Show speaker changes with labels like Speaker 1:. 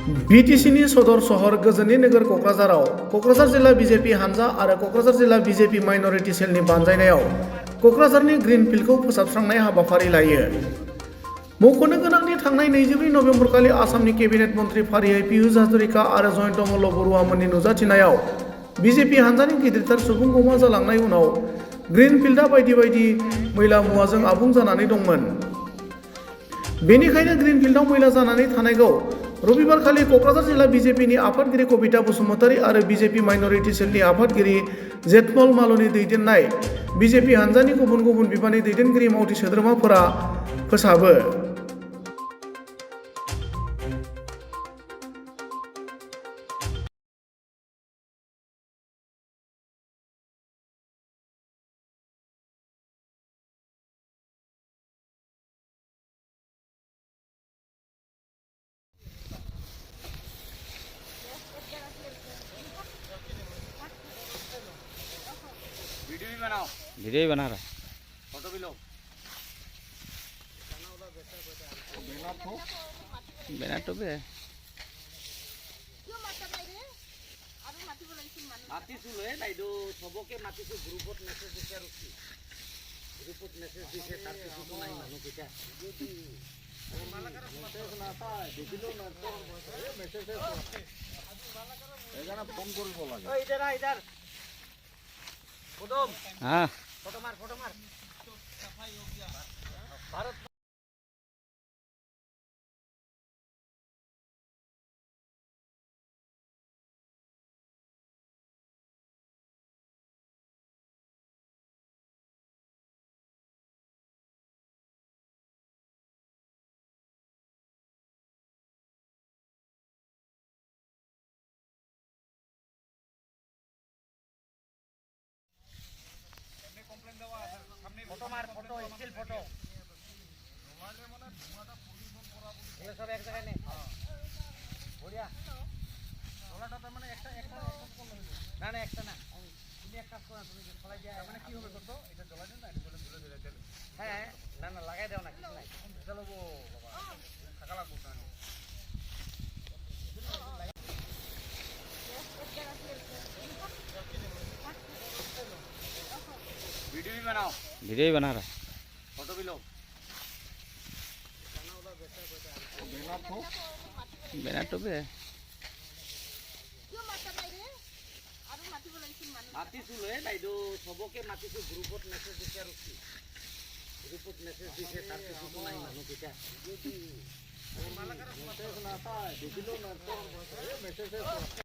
Speaker 1: बिटिसिनि सदर सहर गोजोननि नोगोर क'क्राझाराव क'क्राझार जिल्ला बिजेपि हानजा आरो क'क्राझार जिल्ला बिजेपि माइनरिटि सेलनि बानजायनायाव क'क्राझारनि ग्रिन फिल्डखौ फोसाबस्रांनाय हाबाफारि लायो। मख'नो गोनांदि थांनाय 24 नबेम्बरखालि आसामनि केबिनेट मन्थ्रि फारियै पियुष हाजरिका आरो जयन्त मल्ल बरुवामोननि नुजाथिनायाव बिजेपि हानजानि गिदिरथार सुबुं गमा जालांनाय उनाव ग्रिन फिल्डआ बायदि बायदि मैला मुवाजों आबुं जानानै दंमोन। बेनिखायनो ग्रिन फिल्डआव मैला जानानै थानायखौ रबिबारखालि क'क्राझार जिल्ला बिजेपिनि आफादगिरि कबिता बसुमतारी आरो बिजेपि माइनरिटि सेलनि आफादगिरि जेठमल मालनि दैदेननाय बिजेपि हानजानि गुबुन गुबुन बिफाननि दैदेनगिरि मावथि सोद्रोमाफोरा फोसाबो।
Speaker 2: वीडियो भी बना रहा है,
Speaker 3: फोटो भी लो।
Speaker 2: बैनर तो भी है।
Speaker 3: মাতিছো হে বাইদেউ সবকে মাতিছো গ্ৰুপত মেছেজ দিছে আৰু কি গ্ৰুপত মেছেজ দিছে তাৰ পিছতো নাই মানুহ কেইটা মেছেজ নাপায় দেখিলেও মেছেজ এখানে ফোন কৰিব লাগে। ও ইধাৰ ইধাৰ উদম
Speaker 2: हाँ
Speaker 3: फोटो मार भारत फोटो मार फोटो स्टिल फोटो ये सब एक जगह नहीं बढ़िया তোলাটা তো মানে একটা না না একটা না তুমি এক কাজ করো তুমি ফলাই দিয়া মানে কি হবে কত এটা জ্বলাই দেন না এটা জ্বলে জ্বলে হ্যাঁ না না লাগাই দাও না কিছু নাই চলো বাবা থাকা লাগবে না वीडियो भी बनाओ,
Speaker 2: वीडियो भी बना रहा है।
Speaker 3: फोटो भी लो।
Speaker 2: बैनर तो भी है।
Speaker 3: মাতিছো হে বাইদেউ সবকে মাতিছো গ্ৰুপত মেছেজ দিছে আৰু কি গ্ৰুপত মেছেজ দিছে তাৰ পিছতো নাই মানুহ কেইটা মেছেজ নাপায় দেখিলেও মেছেজ